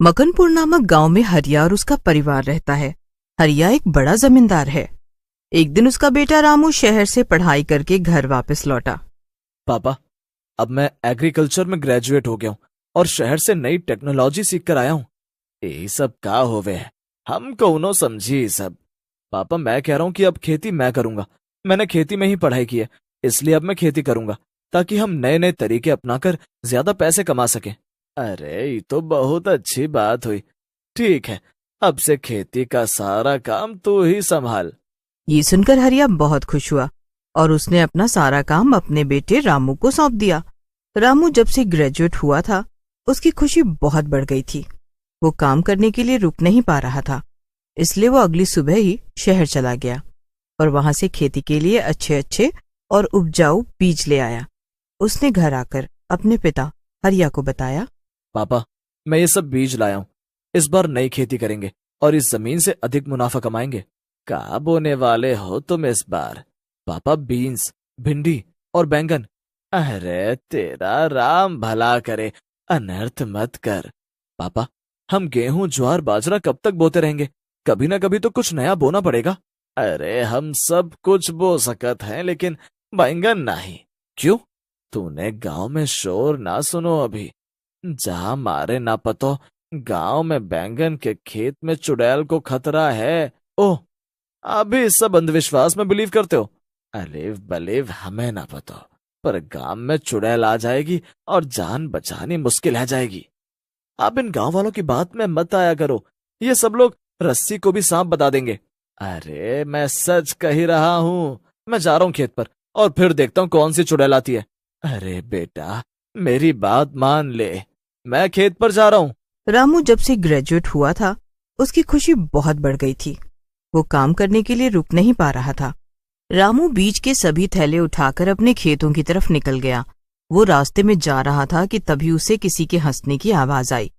मकनपुर नामक गांव में हरिया और उसका परिवार रहता है। हरिया एक बड़ा जमींदार है। एक दिन उसका बेटा रामू शहर से पढ़ाई करके घर वापस लौटा। पापा, अब मैं एग्रीकल्चर में ग्रेजुएट हो गया हूँ और शहर से नई टेक्नोलॉजी सीख कर आया हूँ। यही सब का होवे है, हम कौनो समझी सब। पापा, मैं कह रहा हूँ कि अब खेती मैं करूंगा। मैंने खेती में ही पढ़ाई की है, इसलिए अब मैं खेती करूंगा ताकि हम नए नए तरीके अपनाकर ज्यादा पैसे कमा सकें। अरे ये तो बहुत अच्छी बात हुई। ठीक है, अब से खेती का सारा काम तू ही संभाल। ये सुनकर हरिया बहुत खुश हुआ और उसने अपना सारा काम अपने बेटे रामू को सौंप दिया। रामू जब से ग्रेजुएट हुआ था, उसकी खुशी बहुत बढ़ गई थी। वो काम करने के लिए रुक नहीं पा रहा था, इसलिए वो अगली सुबह ही शहर चला गया और वहां से खेती के लिए अच्छे अच्छे और उपजाऊ बीज ले आया। उसने घर आकर अपने पिता हरिया को बताया, पापा, मैं ये सब बीज लाया हूँ। इस बार नई खेती करेंगे और इस जमीन से अधिक मुनाफा कमाएंगे। क्या बोने वाले हो तुम इस बार? पापा, बीन्स, भिंडी और बैंगन। अरे तेरा राम भला करे, अनर्थ मत कर। पापा, हम गेहूं, ज्वार, बाजरा कब तक बोते रहेंगे? कभी ना कभी तो कुछ नया बोना पड़ेगा। अरे हम सब कुछ बो सकत हैं, लेकिन बैंगन नहीं। क्यों? तूने गांव में शोर ना सुनो अभी? जहां मारे ना पतो गांव में बैंगन के खेत में चुड़ैल को खतरा है। ओह, अभी इस सब अंधविश्वास में बिलीव करते हो? अलीव बलीव हमें ना पतो, पर गांव में चुड़ैल आ जाएगी और जान बचानी मुश्किल है जाएगी। आप इन गांव वालों की बात में मत आया करो। ये सब लोग रस्सी को भी सांप बता देंगे। अरे मैं सच कह ही रहा हूं। मैं जा रहा हूं खेत पर और फिर देखता हूं कौन सी चुड़ैल आती है। अरे बेटा, मेरी बात मान ले, मैं खेत पर जा रहा हूं। रामू जब से ग्रेजुएट हुआ था, उसकी खुशी बहुत बढ़ गई थी। वो काम करने के लिए रुक नहीं पा रहा था। रामू बीज के सभी थैले उठाकर अपने खेतों की तरफ निकल गया। वो रास्ते में जा रहा था कि तभी उसे किसी के हंसने की आवाज आई।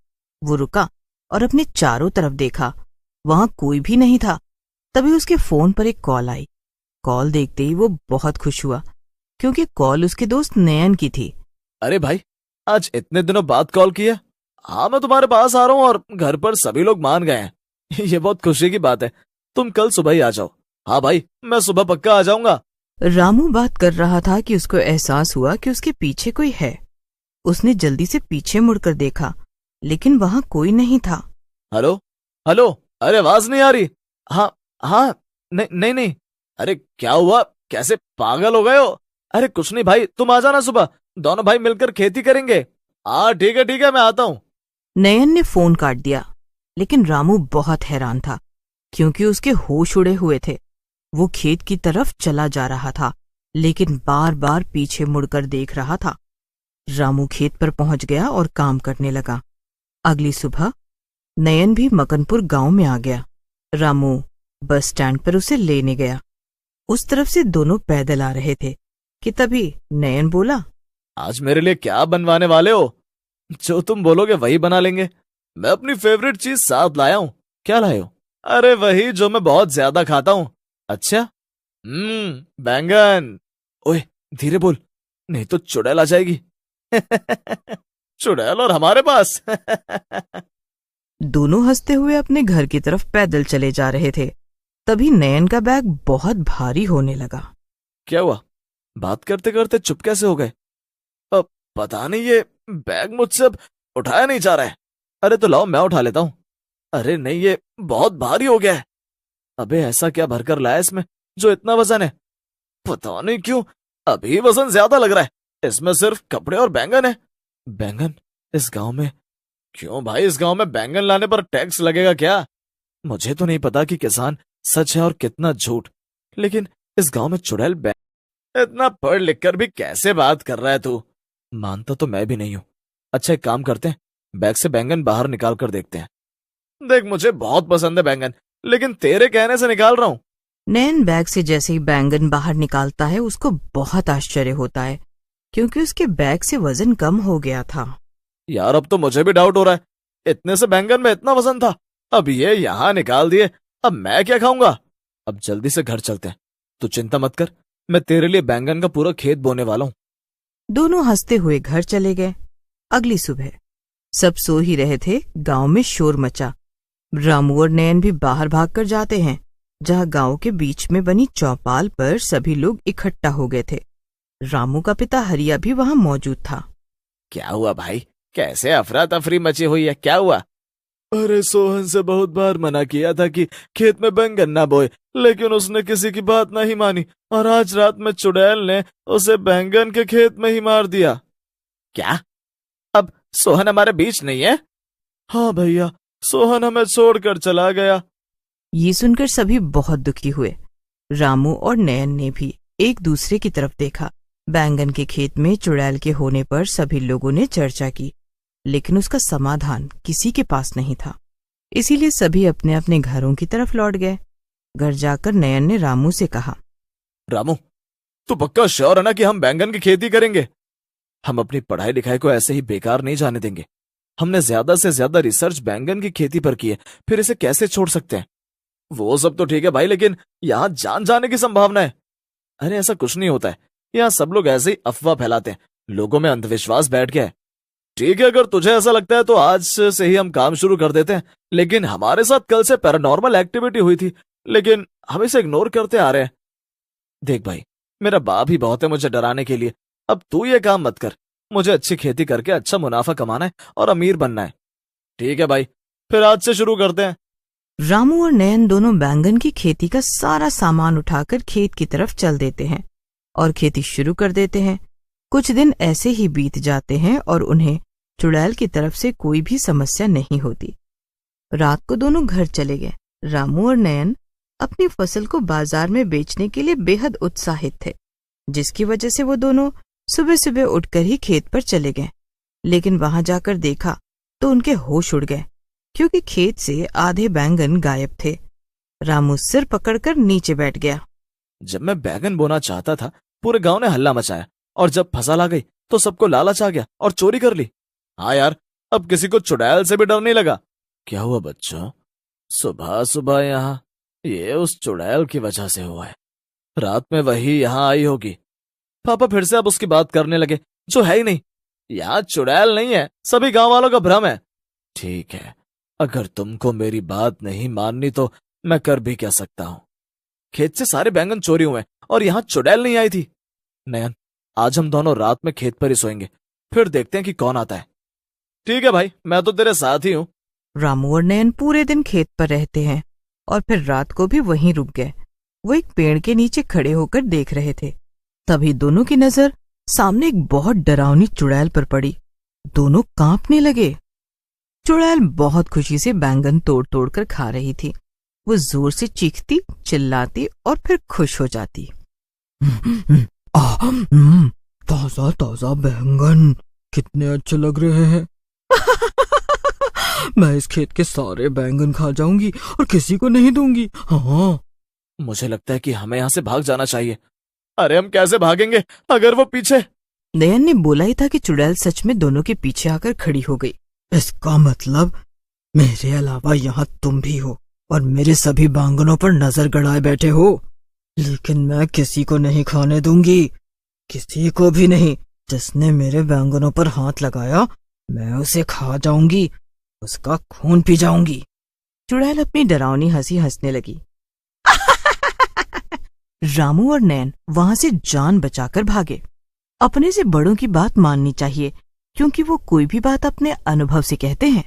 वो रुका और अपने चारों तरफ देखा। वहां कोई भी नहीं था। तभी उसके फोन पर एक कॉल आई। कॉल देखते ही वो बहुत खुश हुआ, क्योंकि कॉल उसके दोस्त नयन की थी। अरे भाई, आज इतने दिनों बाद कॉल किया। हाँ, मैं तुम्हारे पास आ रहा हूँ और घर पर सभी लोग मान गए हैं। ये बहुत खुशी की बात है। तुम कल सुबह ही आ जाओ। हाँ भाई, मैं सुबह पक्का आ जाऊंगा। रामू बात कर रहा था कि उसको एहसास हुआ कि उसके पीछे कोई है। उसने जल्दी से पीछे मुड़कर देखा, लेकिन वहां कोई नहीं था। हेलो हेलो, अरे आवाज नहीं आ रही। हाँ हाँ, नहीं नहीं नहीं। अरे क्या हुआ, कैसे पागल हो गए हो? अरे कुछ नहीं भाई, तुम आ जाना सुबह, दोनों भाई मिलकर खेती करेंगे। हाँ ठीक है, मैं आता हूँ। नयन ने फोन काट दिया, लेकिन रामू बहुत हैरान था, क्योंकि उसके होश उड़े हुए थे। वो खेत की तरफ चला जा रहा था, लेकिन बार बार पीछे मुड़कर देख रहा था। रामू खेत पर पहुंच गया और काम करने लगा। अगली सुबह नयन भी मकनपुर गांव में आ गया। रामू बस स्टैंड पर उसे लेने गया। उस तरफ से दोनों पैदल आ रहे थे कि तभी नयन बोला, आज मेरे लिए क्या बनवाने वाले हो? जो तुम बोलोगे वही बना लेंगे। मैं अपनी फेवरेट चीज साथ लाया हूँ। क्या लाए हो? अरे वही जो मैं बहुत ज्यादा खाता हूँ। अच्छा, बैंगन। ओए धीरे बोल, नहीं तो चुड़ैल आ जाएगी। चुड़ैल और हमारे पास। दोनों हंसते हुए अपने घर की तरफ पैदल चले जा रहे थे। तभी नयन का बैग बहुत भारी होने लगा। क्या हुआ? बात करते करते चुप कैसे हो गए? अब पता नहीं, ये बैग मुझसे अब उठाया नहीं जा रहा है। अरे तो लाओ, मैं उठा लेता हूँ। अरे नहीं, ये बहुत भारी हो गया है। अबे ऐसा क्या भरकर लाया इसमें जो इतना वजन है? पता नहीं क्यों अभी वजन ज्यादा लग रहा है। इसमें सिर्फ कपड़े और बैंगन है। बैंगन इस गांव में? क्यों भाई, इस गांव में बैंगन लाने पर टैक्स लगेगा क्या? मुझे तो नहीं पता कि किसान सच है और कितना झूठ, लेकिन इस गांव में चुड़ैल इतना पढ़ लिख कर भी कैसे बात कर रहा है तू? मानता तो मैं भी नहीं हूं। अच्छा एक काम करते हैं, बैग से बैंगन बाहर निकाल कर देखते हैं। देख, मुझे बहुत पसंद है बैंगन, लेकिन तेरे कहने से निकाल रहा हूं। नयन बैग से जैसे ही बैंगन बाहर निकालता है, उसको बहुत आश्चर्य होता है, क्योंकि उसके बैग से वजन कम हो गया था। यार अब तो मुझे भी डाउट हो रहा है, इतने से बैंगन में इतना वजन था, अब ये यहां निकाल दिए, अब मैं क्या खाऊंगा? अब जल्दी से घर चलते हैं। तू चिंता मत कर, मैं तेरे लिए बैंगन का पूरा खेत बोने वाला हूँ। दोनों हंसते हुए घर चले गए। अगली सुबह सब सो ही रहे थे। गांव में शोर मचा। रामू और नयन भी बाहर भागकर जाते हैं, जहां गांव के बीच में बनी चौपाल पर सभी लोग इकट्ठा हो गए थे। रामू का पिता हरिया भी वहां मौजूद था। क्या हुआ भाई, कैसे अफरा तफरी मची हुई है, क्या हुआ? अरे सोहन से बहुत बार मना किया था कि खेत में बैंगन ना बोए, लेकिन उसने किसी की बात नहीं मानी और आज रात में चुड़ैल ने उसे बैंगन के खेत में ही मार दिया। क्या? अब सोहन हमारे बीच नहीं है? हाँ भैया, सोहन हमें छोड़कर चला गया। ये सुनकर सभी बहुत दुखी हुए। रामू और नयन ने भी एक दूसरे की तरफ देखा। बैंगन के खेत में चुड़ैल के होने पर सभी लोगों ने चर्चा की, लेकिन उसका समाधान किसी के पास नहीं था। इसीलिए सभी अपने अपने घरों की तरफ लौट गए। घर जाकर नयन ने रामू से कहा, रामू, तू पक्का श्योर है ना कि हम बैंगन की खेती करेंगे? हम अपनी पढ़ाई लिखाई को ऐसे ही बेकार नहीं जाने देंगे। हमने ज्यादा से ज्यादा रिसर्च बैंगन की खेती पर की है, फिर इसे कैसे छोड़ सकते हैं? वो सब तो ठीक है भाई, लेकिन यहाँ जान जाने की संभावना है। अरे ऐसा कुछ नहीं होता है, यहाँ सब लोग ऐसे ही अफवाह फैलाते हैं, लोगों में अंधविश्वास बैठ गया है। ठीक है, अगर तुझे ऐसा लगता है तो आज से ही हम काम शुरू कर देते हैं, लेकिन हमारे साथ कल से पैरानॉर्मल एक्टिविटी हुई थी, लेकिन हम इसे इग्नोर करते आ रहे हैं। देख भाई, मेरा बाप ही बहुत है मुझे डराने के लिए। अब तू ये काम मत कर। मुझे अच्छी खेती करके अच्छा मुनाफा कमाना है और अमीर बनना है। ठीक है भाई, फिर आज से शुरू करते हैं। रामू और नयन दोनों बैंगन की खेती का सारा सामान उठाकर खेत की तरफ चल देते हैं और खेती शुरू कर देते हैं। कुछ दिन ऐसे ही बीत जाते हैं और उन्हें चुड़ैल की तरफ से कोई भी समस्या नहीं होती। रात को दोनों घर चले गए। रामू और नयन अपनी फसल को बाजार में बेचने के लिए बेहद उत्साहित थे, जिसकी वजह से वो दोनों सुबह सुबह उठकर ही खेत पर चले गए। लेकिन वहां जाकर देखा तो उनके होश उड़ गए, क्योंकि खेत से आधे बैंगन गायब थे। रामू सिर पकड़कर नीचे बैठ गया। जब मैं बैंगन बोना चाहता था, पूरे गांव ने हल्ला मचाया, और जब फसल आ गई तो सबको लालच आ गया और चोरी कर ली। हाँ यार, अब किसी को चुड़ैल से भी डर नहीं लगा। क्या हुआ बच्चों, सुबह सुबह यहाँ? ये उस चुड़ैल की वजह से हुआ है। रात में वही यहाँ आई होगी। पापा फिर से अब उसकी बात करने लगे, जो है ही नहीं। यहाँ चुड़ैल नहीं है, सभी गांव वालों का भ्रम है। ठीक है, अगर तुमको मेरी बात नहीं माननी तो मैं कर भी क्या सकता हूँ। खेत से सारे बैंगन चोरी हुए और यहाँ चुड़ैल नहीं आई थी। नयन, आज हम दोनों रात में खेत पर ही सोएंगे, फिर देखते हैं कि कौन आता है। ठीक है भाई, मैं तो तेरे साथ ही हूँ। रामू और नयन पूरे दिन खेत पर रहते हैं और फिर रात को भी वहीं रुक गए। वो एक पेड़ के नीचे खड़े होकर देख रहे थे। तभी दोनों की नजर सामने एक बहुत डरावनी चुड़ैल पर पड़ी। दोनों कांपने लगे। चुड़ैल बहुत खुशी से बैंगन तोड़ तोड़ कर खा रही थी। वो जोर से चीखती, चिल्लाती और फिर खुश हो जाती। ताजा ताजा बैंगन, कितने अच्छे लग रहे हैं। मैं इस खेत के सारे बैंगन खा जाऊंगी और किसी को नहीं दूंगी। हाँ, मुझे लगता है कि हमें यहाँ से भाग जाना चाहिए। अरे हम कैसे भागेंगे अगर वो पीछे? नयन ने बोला ही था कि चुड़ैल सच में दोनों के पीछे आकर खड़ी हो गई। इसका मतलब मेरे अलावा यहाँ तुम भी हो और मेरे सभी बैंगनों पर नजर गड़ाए बैठे हो। लेकिन मैं किसी को नहीं खाने दूंगी, किसी को भी नहीं। जिसने मेरे बैंगनों पर हाथ लगाया, मैं उसे खा जाऊंगी, उसका खून पी जाऊंगी। चुड़ैल अपनी डरावनी हंसी हंसने लगी। रामू और नयन वहां से जान बचाकर भागे। अपने से बड़ों की बात माननी चाहिए, क्योंकि वो कोई भी बात अपने अनुभव से कहते हैं।